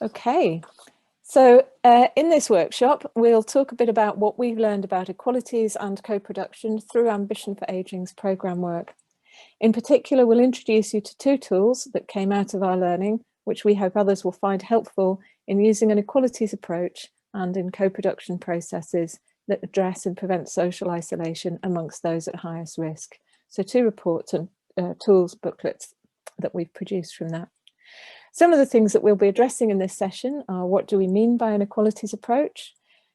Okay, so in this workshop, we'll talk a bit about what we've learned about equalities and co-production through Ambition for Ageing's programme work. In particular, we'll introduce you to two tools that came out of our learning, which we hope others will find helpful in using an equalities approach and in co-production processes that address and prevent social isolation amongst those at highest risk. So two reports and tools booklets that we've produced from that. Some of the things that we'll be addressing in this session are: what do we mean by an equalities approach?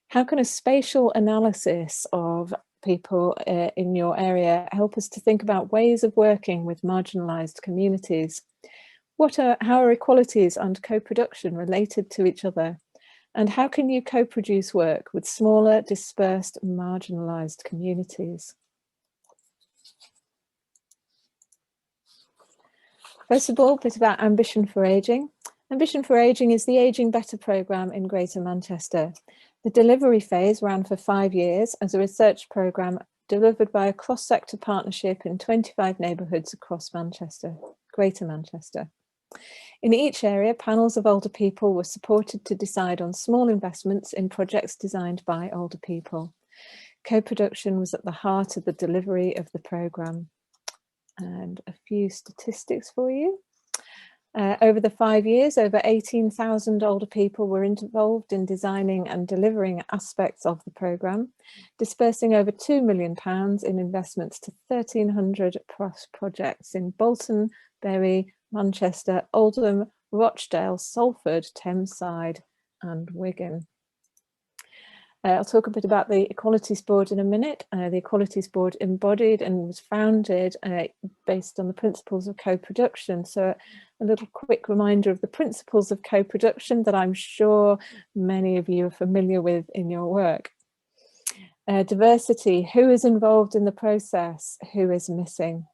How can a spatial analysis of people in your area help us to think about ways of working with marginalised communities? How are equalities and co-production related to each other? And how can you co-produce work with smaller, dispersed, marginalised communities? First of all, a bit about Ambition for Ageing. Ambition for Ageing is the Ageing Better programme in Greater Manchester. The delivery phase ran for 5 years as a research programme delivered by a cross-sector partnership in 25 neighbourhoods across Manchester, Greater Manchester. In each area, panels of older people were supported to decide on small investments in projects designed by older people. Co-production was at the heart of the delivery of the programme. And a few statistics for you. Over the 5 years, over 18,000 older people were involved in designing and delivering aspects of the programme, dispersing over £2 million in investments to 1,300 projects in Bolton, Bury, Manchester, Oldham, Rochdale, Salford, Thameside and Wigan. I'll talk a bit about the Equalities Board in a minute. The Equalities Board embodied and was founded based on the principles of co-production. So a little quick reminder of the principles of co-production that I'm sure many of you are familiar with in your work. Diversity: who is involved in the process, who is missing?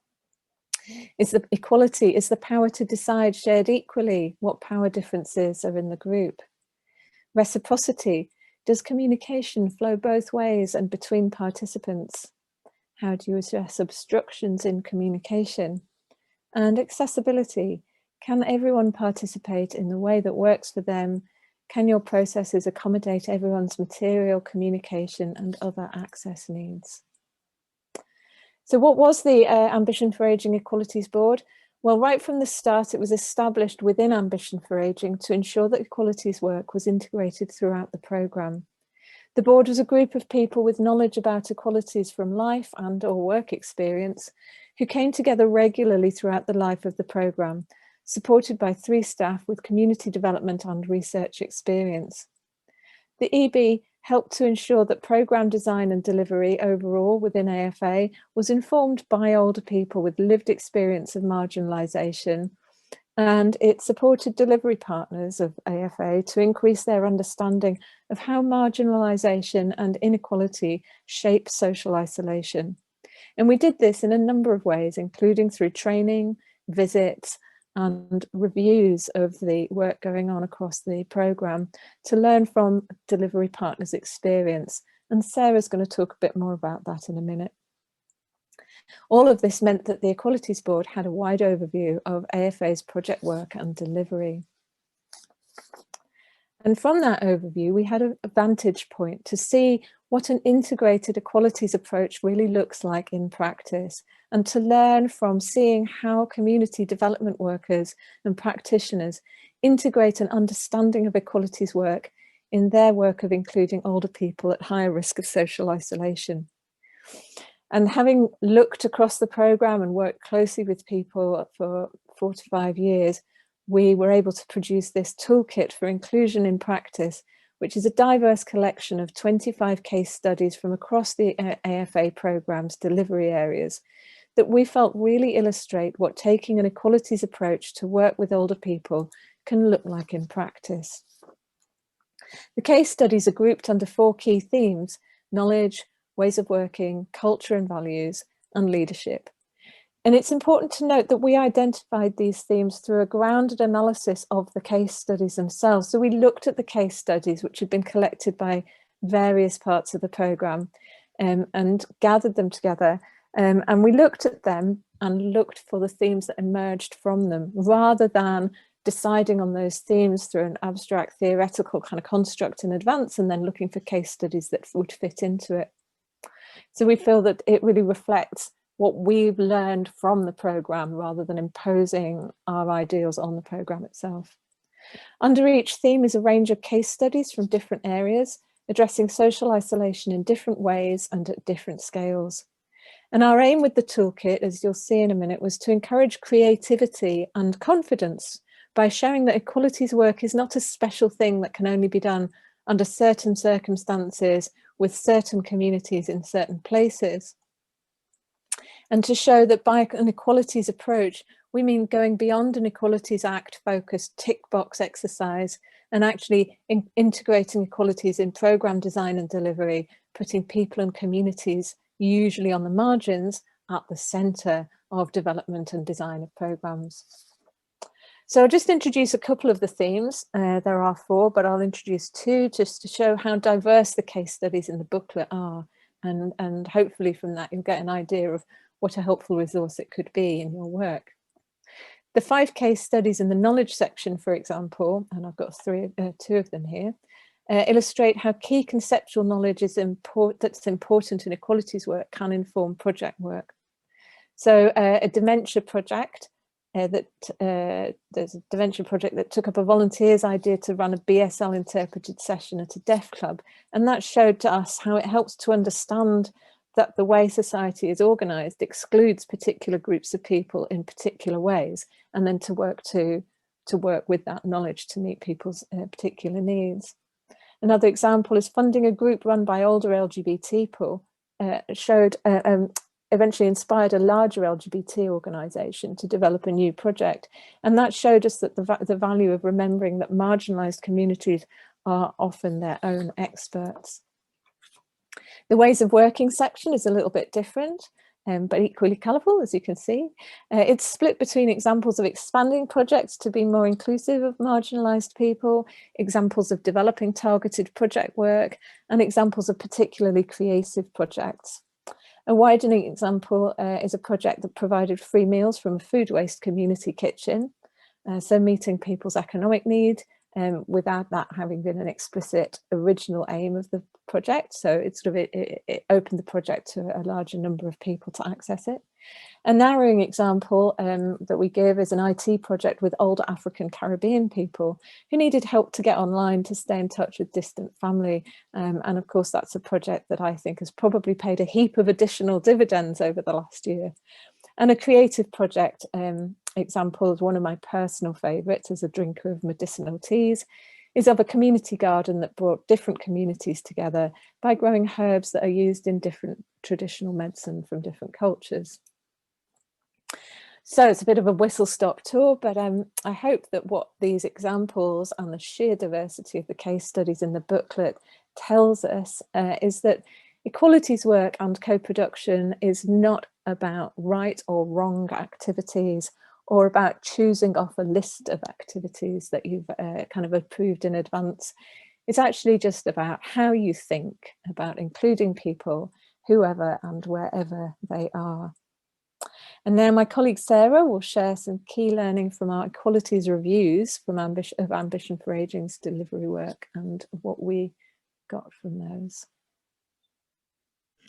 Equality is the power to decide shared equally. What power differences are in the group? Reciprocity: does communication flow both ways and between participants? How do you address obstructions in communication? And accessibility: can everyone participate in the way that works for them? Can your processes accommodate everyone's material, communication and other access needs? So what was the Ambition for Ageing Equalities Board? Well, right from the start, it was established within Ambition for Ageing to ensure that equalities work was integrated throughout the programme. The board was a group of people with knowledge about equalities from life and or work experience who came together regularly throughout the life of the programme, supported by 3 staff with community development and research experience. The EB helped to ensure that programme design and delivery overall within AFA was informed by older people with lived experience of marginalisation, and it supported delivery partners of AFA to increase their understanding of how marginalisation and inequality shape social isolation. And we did this in a number of ways, including through training, visits, and reviews of the work going on across the programme to learn from delivery partners' experience. And Sarah's going to talk a bit more about that in a minute. All of this meant that the Equalities Board had a wide overview of AFA's project work and delivery. And from that overview, we had a vantage point to see what an integrated equalities approach really looks like in practice, and to learn from seeing how community development workers and practitioners integrate an understanding of equalities work in their work of including older people at higher risk of social isolation. And having looked across the programme and worked closely with people for 4 to 5 years, we were able to produce this toolkit for inclusion in practice, which is a diverse collection of 25 case studies from across the AFA programme's delivery areas that we felt really illustrate what taking an equalities approach to work with older people can look like in practice. The case studies are grouped under 4 key themes: knowledge, ways of working, culture and values, and leadership. And it's important to note that we identified these themes through a grounded analysis of the case studies themselves. So we looked at the case studies which had been collected by various parts of the programme and gathered them together. And we looked at them and looked for the themes that emerged from them, rather than deciding on those themes through an abstract theoretical kind of construct in advance, and then looking for case studies that would fit into it. So we feel that it really reflects what we've learned from the programme rather than imposing our ideals on the programme itself. Under each theme is a range of case studies from different areas, addressing social isolation in different ways and at different scales. And our aim with the toolkit, as you'll see in a minute, was to encourage creativity and confidence by showing that equalities work is not a special thing that can only be done under certain circumstances with certain communities in certain places. And to show that by an equalities approach, we mean going beyond an Equalities Act focused tick box exercise and actually integrating equalities in programme design and delivery, putting people and communities, usually on the margins, at the centre of development and design of programmes. So I'll just introduce a couple of the themes. There are 4, but I'll introduce 2 just to show how diverse the case studies in the booklet are. And hopefully from that you'll get an idea of what a helpful resource it could be in your work. The 5 case studies in the knowledge section, for example, and I've got 2 of them here, illustrate how key conceptual knowledge is that's important in equalities work can inform project work. So a dementia project, there's a dementia project that took up a volunteer's idea to run a BSL interpreted session at a deaf club, and that showed to us how it helps to understand that the way society is organised excludes particular groups of people in particular ways, and then to work with that knowledge to meet people's particular needs. Another example is funding a group run by older LGBT people, eventually inspired a larger LGBT organisation to develop a new project. And that showed us that the value of remembering that marginalised communities are often their own experts. The ways of working section is a little bit different, but equally colourful, as you can see. It's split between examples of expanding projects to be more inclusive of marginalised people, examples of developing targeted project work, and examples of particularly creative projects. A widening example is a project that provided free meals from a food waste community kitchen, so meeting people's economic need without that having been an explicit original aim of the project. So it opened the project to a larger number of people to access it. A narrowing example that we give is an IT project with older African Caribbean people who needed help to get online to stay in touch with distant family. And of course, that's a project that I think has probably paid a heap of additional dividends over the last year. And a creative project example is one of my personal favourites as a drinker of medicinal teas, is of a community garden that brought different communities together by growing herbs that are used in different traditional medicine from different cultures. So it's a bit of a whistle-stop tour, but I hope that what these examples and the sheer diversity of the case studies in the booklet tells us is that equalities work and co-production is not about right or wrong activities or about choosing off a list of activities that you've kind of approved in advance. It's actually just about how you think about including people, whoever and wherever they are. And now my colleague Sarah will share some key learning from our equalities reviews from Ambition for Ageing's delivery work and what we got from those.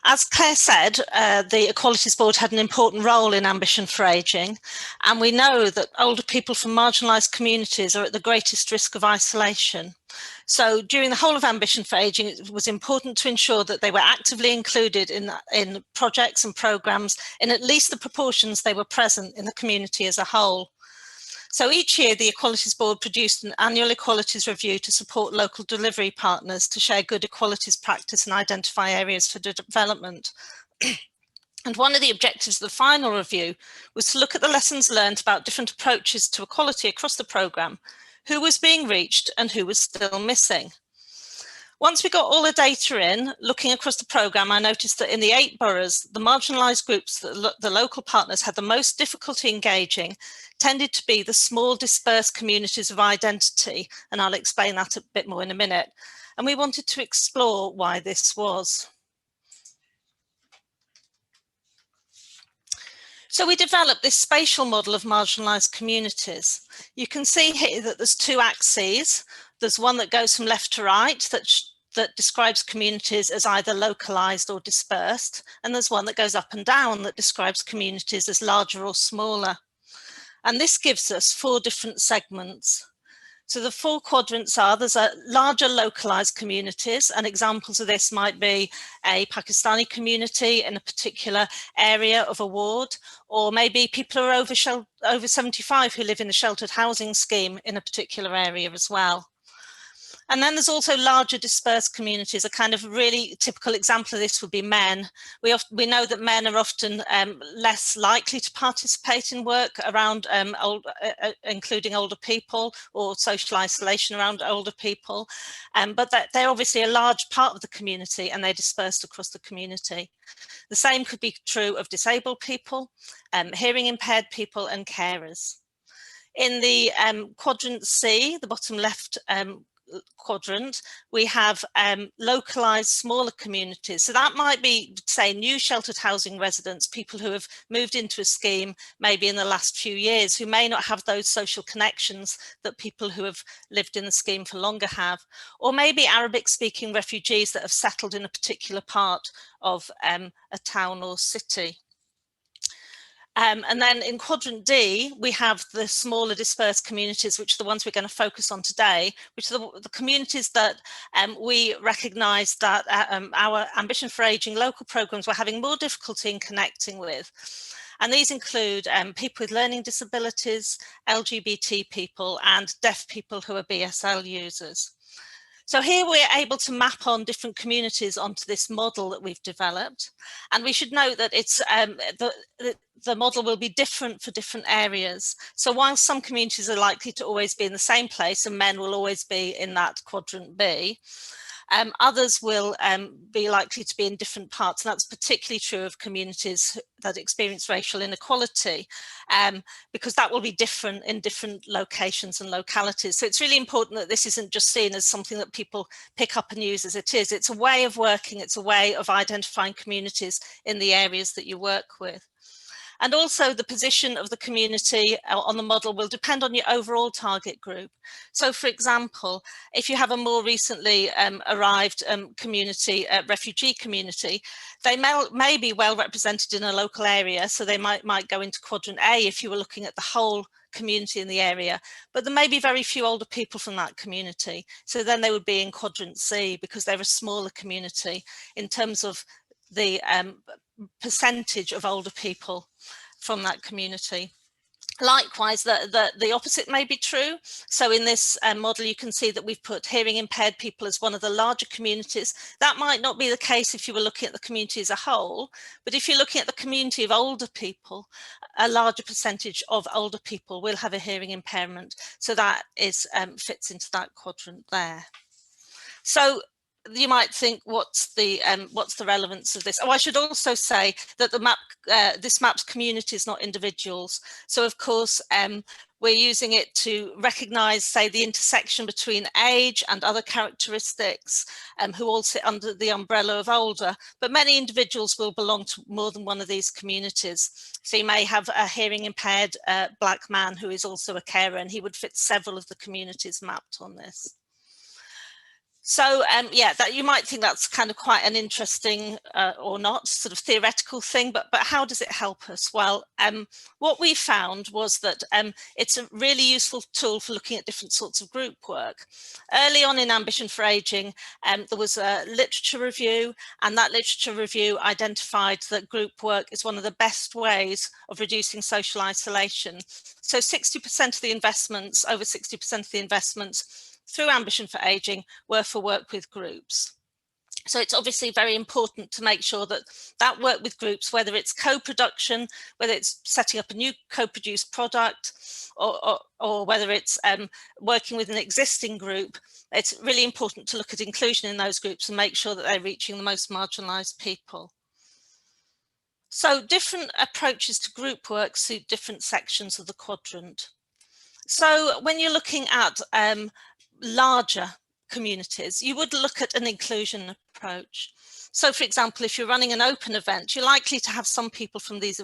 As Claire said, the Equalities Board had an important role in Ambition for Ageing, and we know that older people from marginalised communities are at the greatest risk of isolation. So during the whole of Ambition for Ageing, it was important to ensure that they were actively included in projects and programmes in at least the proportions they were present in the community as a whole. So each year, the Equalities Board produced an annual equalities review to support local delivery partners to share good equalities practice and identify areas for development. And one of the objectives of the final review was to look at the lessons learned about different approaches to equality across the programme, who was being reached and who was still missing. Once we got all the data in, looking across the programme, I noticed that in the 8 boroughs, the marginalised groups that the local partners had the most difficulty engaging tended to be the small dispersed communities of identity, and I'll explain that a bit more in a minute. And we wanted to explore why this was. So we developed this spatial model of marginalised communities. You can see here that there's two axes. There's one that goes from left to right that describes communities as either localised or dispersed, and there's one that goes up and down that describes communities as larger or smaller. And this gives us 4 different segments. So the 4 quadrants are, there's a larger localized communities, and examples of this might be a Pakistani community in a particular area of a ward, or maybe people who are over 75 who live in a sheltered housing scheme in a particular area as well. And then there's also larger dispersed communities. A kind of really typical example of this would be men. We know that men are often less likely to participate in work around including older people, or social isolation around older people, but they're obviously a large part of the community and they're dispersed across the community. The same could be true of disabled people, hearing impaired people and carers. In the quadrant C, the bottom left quadrant, we have localized smaller communities. So that might be, say, new sheltered housing residents, people who have moved into a scheme maybe in the last few years, who may not have those social connections that people who have lived in the scheme for longer have, or maybe Arabic speaking refugees that have settled in a particular part of a town or city. And then in quadrant D, we have the smaller dispersed communities, which are the ones we're going to focus on today, which are the communities that we recognise that our Ambition for Ageing local programmes were having more difficulty in connecting with. And these include people with learning disabilities, LGBT people, and deaf people who are BSL users. So here we're able to map on different communities onto this model that we've developed. And we should note that it's the model will be different for different areas. So while some communities are likely to always be in the same place, and men will always be in that quadrant B, others will be likely to be in different parts, and that's particularly true of communities that experience racial inequality, because that will be different in different locations and localities. So it's really important that this isn't just seen as something that people pick up and use as it is. It's a way of working, it's a way of identifying communities in the areas that you work with. And also the position of the community on the model will depend on your overall target group. So for example, if you have a more recently arrived community, refugee community, they may be well represented in a local area. So they might go into quadrant A if you were looking at the whole community in the area, but there may be very few older people from that community. So then they would be in quadrant C because they're a smaller community in terms of the percentage of older people from that community. Likewise, the opposite may be true. So in this model, you can see that we've put hearing impaired people as one of the larger communities. That might not be the case if you were looking at the community as a whole, but if you're looking at the community of older people, a larger percentage of older people will have a hearing impairment. So that is fits into that quadrant there. So you might think, what's the relevance of this? Oh, I should also say that the map, this maps communities, not individuals. So of course, we're using it to recognise, say, the intersection between age and other characteristics, who all sit under the umbrella of older. But many individuals will belong to more than one of these communities. So you may have a hearing impaired black man who is also a carer, and he would fit several of the communities mapped on this. So yeah, that you might think that's kind of quite an interesting or not sort of theoretical thing, but how does it help us? Well, what we found was that it's a really useful tool for looking at different sorts of group work. Early on in Ambition for Ageing, there was a literature review, and that literature review identified that group work is one of the best ways of reducing social isolation. So 60% of the investments, over 60% of the investments through Ambition for Ageing were for work with groups. So it's obviously very important to make sure that that work with groups, whether it's co-production, whether it's setting up a new co-produced product, or whether it's working with an existing group, it's really important to look at inclusion in those groups and make sure that they're reaching the most marginalised people. So different approaches to group work suit different sections of the quadrant. So when you're looking at larger communities, you would look at an inclusion approach. So, for example, if you're running an open event, you're likely to have some people from these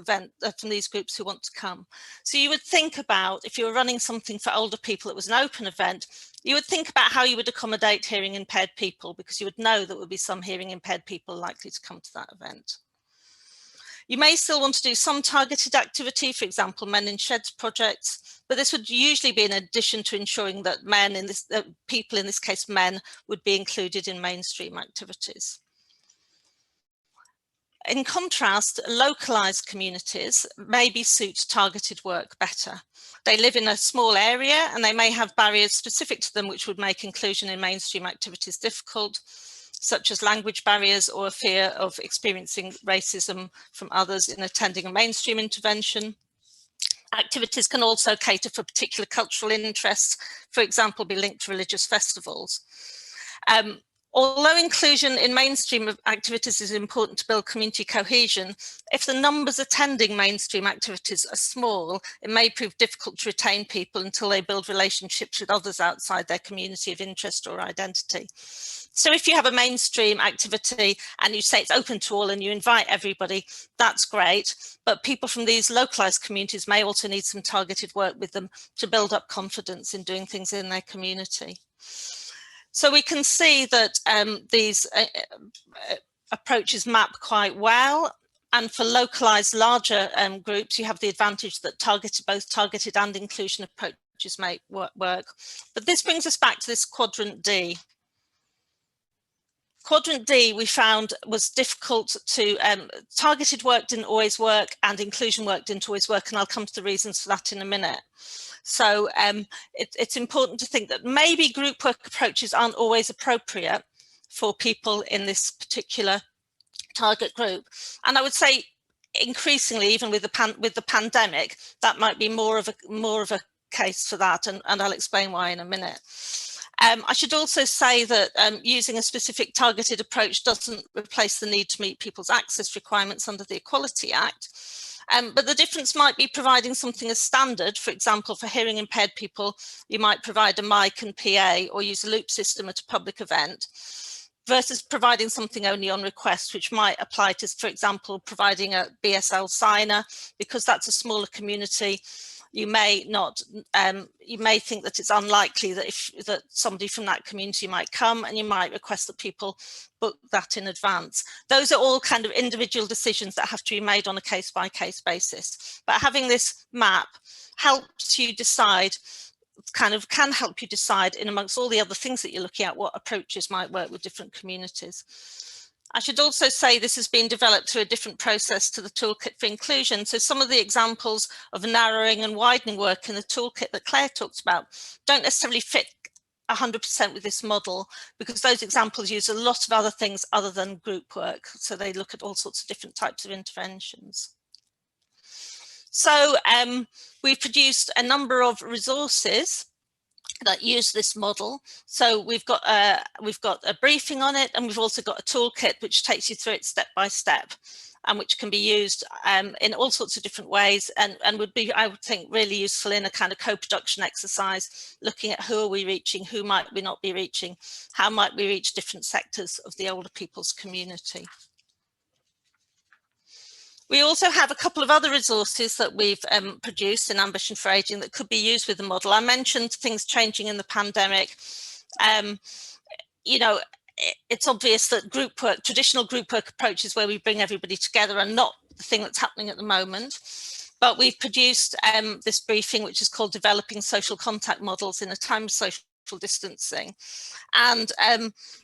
groups who want to come. So you would think about, if you were running something for older people that was an open event, you would think about how you would accommodate hearing impaired people, because you would know there would be some hearing impaired people likely to come to that event. You may still want to do some targeted activity, for example, Men in Sheds projects, but this would usually be in addition to ensuring that people, in this case men, would be included in mainstream activities. In contrast, localized communities maybe suit targeted work better. They live in a small area and they may have barriers specific to them which would make inclusion in mainstream activities difficult, such as language barriers or a fear of experiencing racism from others in attending a mainstream intervention. Activities can also cater for particular cultural interests, for example, be linked to religious festivals. Although inclusion in mainstream activities is important to build community cohesion, if the numbers attending mainstream activities are small, it may prove difficult to retain people until they build relationships with others outside their community of interest or identity. So if you have a mainstream activity and you say it's open to all and you invite everybody, that's great. But people from these localized communities may also need some targeted work with them to build up confidence in doing things in their community. So we can see that these approaches map quite well. And for localized larger groups, you have the advantage that both targeted and inclusion approaches may work. But this brings us back to this quadrant D. Quadrant D we found was difficult to, targeted work didn't always work and inclusion work didn't always work, and I'll come to the reasons for that in a minute. So it's important to think that maybe group work approaches aren't always appropriate for people in this particular target group. And I would say increasingly, even with the pandemic, that might be more of a case for that, and I'll explain why in a minute. I should also say that using a specific targeted approach doesn't replace the need to meet people's access requirements under the Equality Act. But the difference might be providing something as standard. For example, for hearing impaired people, you might provide a mic and PA or use a loop system at a public event, versus providing something only on request, which might apply to, for example, providing a BSL signer, because that's a smaller community. You may not, you may think that it's unlikely that somebody from that community might come, and you might request that people book that in advance. Those are all kind of individual decisions that have to be made on a case-by-case basis. But having this map helps you decide, can help you decide, in amongst all the other things that you're looking at, what approaches might work with different communities. I should also say this has been developed through a different process to the Toolkit for Inclusion. So some of the examples of narrowing and widening work in the toolkit that Claire talked about don't necessarily fit 100% with this model, because those examples use a lot of other things other than group work. So they look at all sorts of different types of interventions. So we've produced a number of resources that use this model. So we've got a briefing on it, and we've also got a toolkit which takes you through it step by step, and which can be used in all sorts of different ways, and would be, I would think, really useful in a kind of co-production exercise, looking at who are we reaching, who might we not be reaching, how might we reach different sectors of the older people's community. We also have a couple of other resources that we've produced in Ambition for Ageing that could be used with the model. I mentioned things changing in the pandemic. You know, it's obvious that group work, traditional group work approaches where we bring everybody together, are not the thing that's happening at the moment. But we've produced this briefing, which is called Developing Social Contact Models in a Time of Social Distancing, and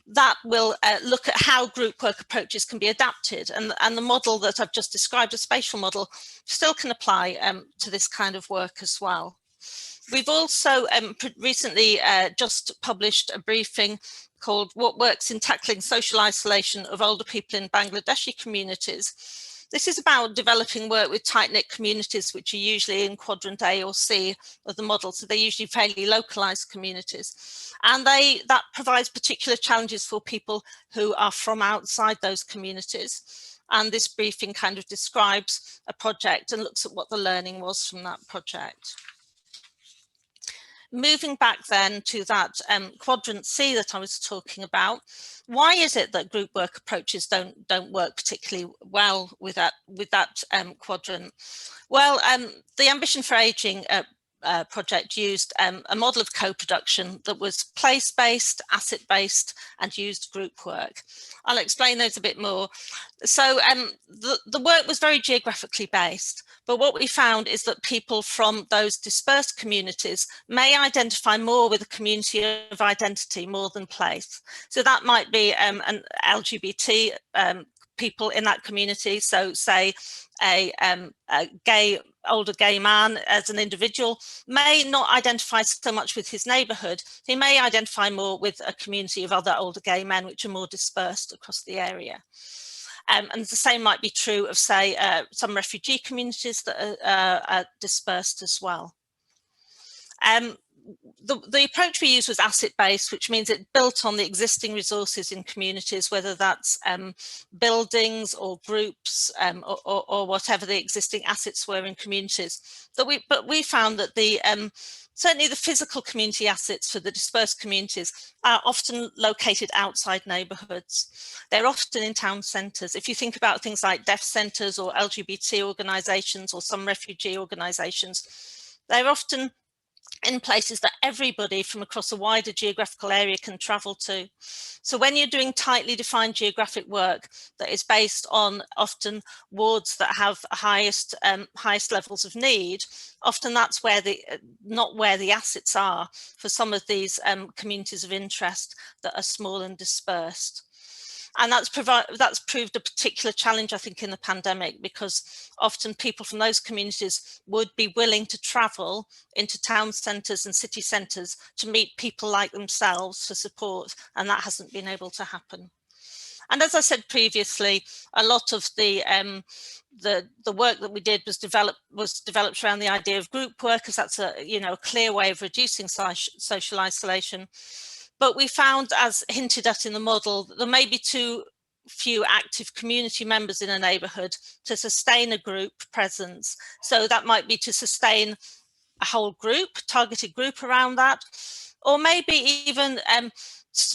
that will look at how group work approaches can be adapted, and the model that I've just described, a spatial model, still can apply to this kind of work as well. We've also recently just published a briefing called What Works in Tackling Social Isolation of Older People in Bangladeshi Communities. This is about developing work with tight-knit communities, which are usually in quadrant A or C of the model. So they're usually fairly localized communities. And that provides particular challenges for people who are from outside those communities. And this briefing kind of describes a project and looks at what the learning was from that project. moving back then to that quadrant C that I was talking about, why is it that group work approaches don't work particularly well with that quadrant? Well, the Ambition for Ageing project used a model of co-production that was place-based, asset-based, and used group work. I'll explain those a bit more. So the work was very geographically based, but what we found is that people from those dispersed communities may identify more with a community of identity more than place. So that might be an LGBT people in that community. So say a older gay man as an individual may not identify so much with his neighbourhood. He may identify more with a community of other older gay men which are more dispersed across the area. And the same might be true of, say, some refugee communities that are dispersed as well. The approach we used was asset-based, which means it built on the existing resources in communities, whether that's buildings or groups or whatever the existing assets were in communities. But we found that certainly the physical community assets for the dispersed communities are often located outside neighbourhoods. They're often in town centres. If you think about things like deaf centres or LGBT organisations or some refugee organisations, they're often in places that everybody from across a wider geographical area can travel to. So when you're doing tightly defined geographic work that is based on often wards that have highest levels of need, often that's where not where the assets are for some of these communities of interest that are small and dispersed. And that's proved a particular challenge, I think, in the pandemic, because often people from those communities would be willing to travel into town centres and city centres to meet people like themselves for support, and that hasn't been able to happen. And as I said previously, a lot of the work that we did was developed around the idea of group work, because that's a clear way of reducing social isolation. But we found, as hinted at in the model, that there may be too few active community members in a neighbourhood to sustain a group presence. So that might be to sustain a whole group, targeted group around that, or maybe even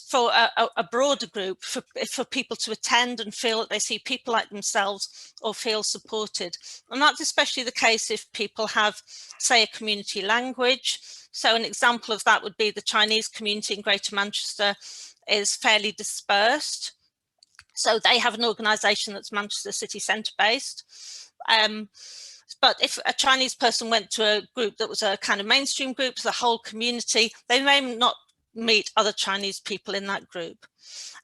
for a broader group, for people to attend and feel that they see people like themselves or feel supported. And that's especially the case if people have, say, a community language. So an example of that would be the Chinese community in Greater Manchester is fairly dispersed. So they have an organisation that's Manchester city centre based. But if a Chinese person went to a group that was a kind of mainstream group, the whole community, they may not meet other Chinese people in that group.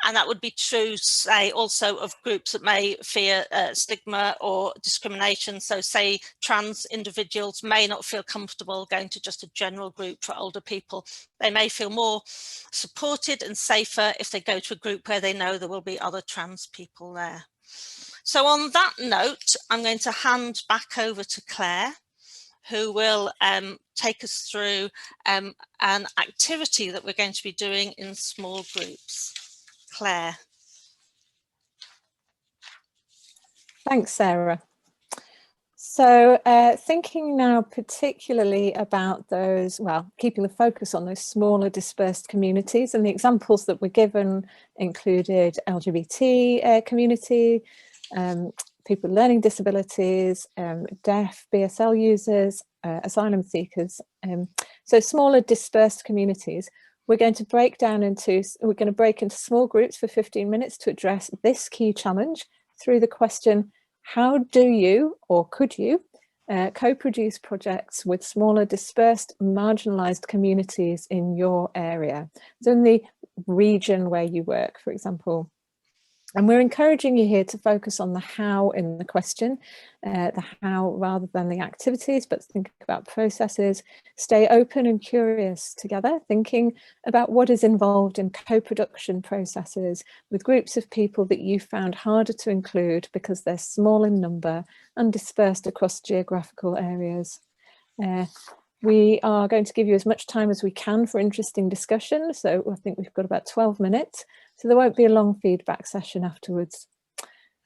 And that would be true, say, also of groups that may fear stigma or discrimination. So say trans individuals may not feel comfortable going to just a general group for older people. They may feel more supported and safer if they go to a group where they know there will be other trans people there. So on that note, I'm going to hand back over to Claire, who will take us through an activity that we're going to be doing in small groups. Claire. Thanks, Sarah. So thinking now particularly about those, well, keeping the focus on those smaller dispersed communities, and the examples that were given included LGBT community, people with learning disabilities, deaf, BSL users, asylum seekers. So smaller dispersed communities. We're going to break into small groups for 15 minutes to address this key challenge through the question, how do you, or could you, co-produce projects with smaller dispersed marginalised communities in your area? So in the region where you work, for example. And we're encouraging you here to focus on the how in the question, the how rather than the activities, but think about processes, stay open and curious together, thinking about what is involved in co-production processes with groups of people that you found harder to include because they're small in number and dispersed across geographical areas. We are going to give you as much time as we can for interesting discussion. So I think we've got about 12 minutes. So there won't be a long feedback session afterwards.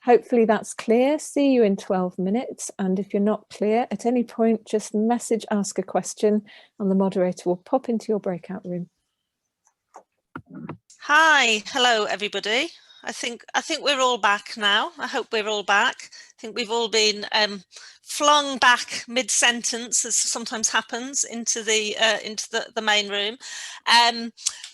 Hopefully that's clear. See you in 12 minutes. And if you're not clear at any point, just message ask a question and the moderator will pop into your breakout room. Hi, hello everybody. I think we're all back now. I hope we're all back. I think we've all been flung back mid-sentence, as sometimes happens, into the main room.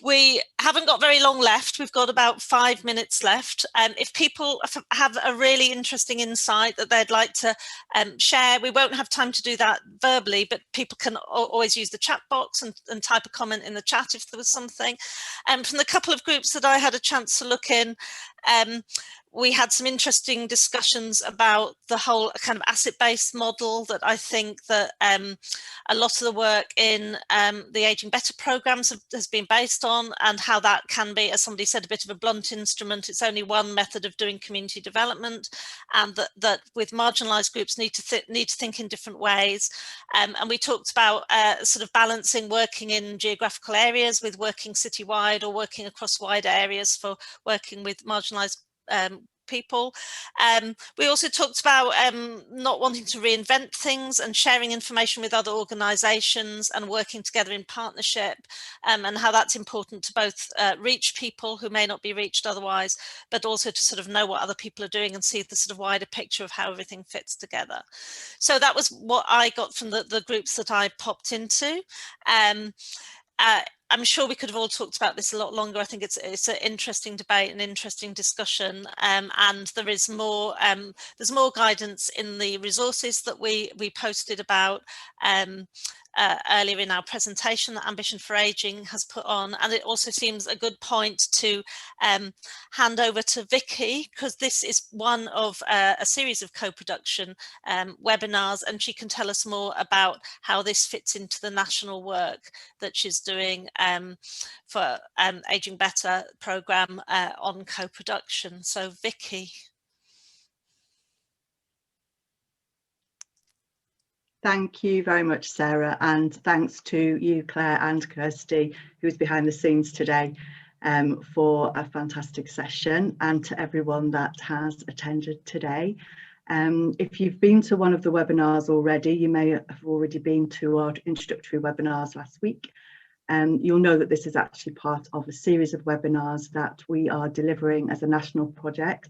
We haven't got very long left. We've got about 5 minutes left. If people have a really interesting insight that they'd like to share, we won't have time to do that verbally, but people can always use the chat box and type a comment in the chat if there was something. From the couple of groups that I had a chance to look in, we had some interesting discussions about the whole kind of asset-based model that I think that a lot of the work in the Aging Better programs has been based on, and how that can be, as somebody said, a bit of a blunt instrument. It's only one method of doing community development, and that with marginalised groups need to think in different ways. And we talked about sort of balancing working in geographical areas with working citywide, or working across wide areas for working with marginalised people. We also talked about not wanting to reinvent things and sharing information with other organisations and working together in partnership, and how that's important to both reach people who may not be reached otherwise, but also to sort of know what other people are doing and see the sort of wider picture of how everything fits together. So that was what I got from the groups that I popped into. I'm sure we could have all talked about this a lot longer. I think it's an interesting debate, an interesting discussion, and there is more. There's more guidance in the resources that we posted about earlier in our presentation that Ambition for Ageing has put on, and it also seems a good point to hand over to Vicky, because this is one of a series of co-production webinars, and she can tell us more about how this fits into the national work that she's doing for Aging Better programme on co-production. So Vicky. Thank you very much, Sarah, and thanks to you, Claire and Kirsty, who's behind the scenes today, for a fantastic session, and to everyone that has attended today. If you've been to one of the webinars already, you may have already been to our introductory webinars last week. You'll know that this is actually part of a series of webinars that we are delivering as a national project.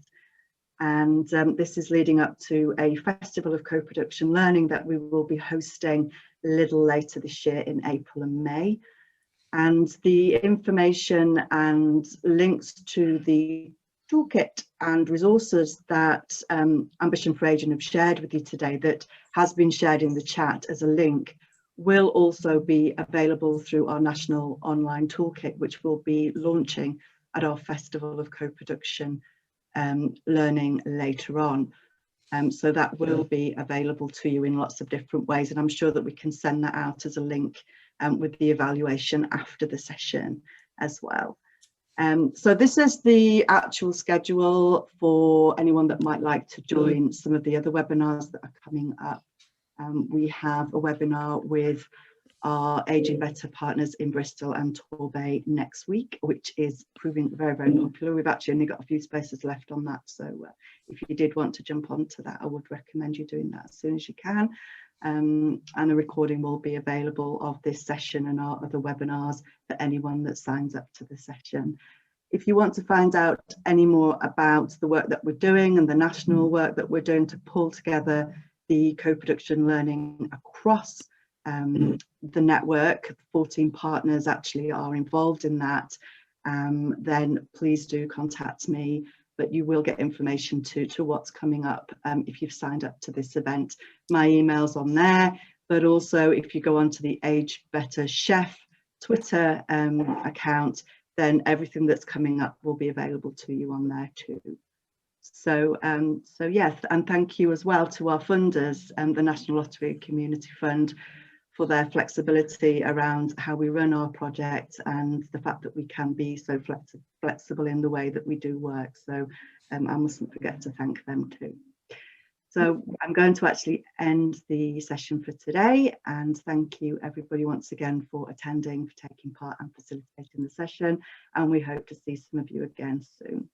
And this is leading up to a festival of co-production learning that we will be hosting a little later this year in April and May. And the information and links to the toolkit and resources that Ambition for Ageing have shared with you today, that has been shared in the chat as a link, will also be available through our national online toolkit, which will be launching at our Festival of Co-Production learning later on. So that will be available to you in lots of different ways, and I'm sure that we can send that out as a link with the evaluation after the session as well. So this is the actual schedule for anyone that might like to join some of the other webinars that are coming up. We have a webinar with our Aging Better partners in Bristol and Torbay next week, which is proving very, very popular. We've actually only got a few spaces left on that, so if you did want to jump onto that, I would recommend you doing that as soon as you can. And a recording will be available of this session and our other webinars for anyone that signs up to the session. If you want to find out any more about the work that we're doing and the national work that we're doing to pull together the co-production learning across the network, 14 partners actually are involved in that, then please do contact me. But you will get information to what's coming up if you've signed up to this event. My email's on there, but also if you go onto the Age Better Chef Twitter account, then everything that's coming up will be available to you on there too. So yes, and thank you as well to our funders, the National Lottery Community Fund, for their flexibility around how we run our project and the fact that we can be so flexible in the way that we do work. So I mustn't forget to thank them too. So I'm going to actually end the session for today, and thank you everybody once again for attending, for taking part and facilitating the session, and we hope to see some of you again soon.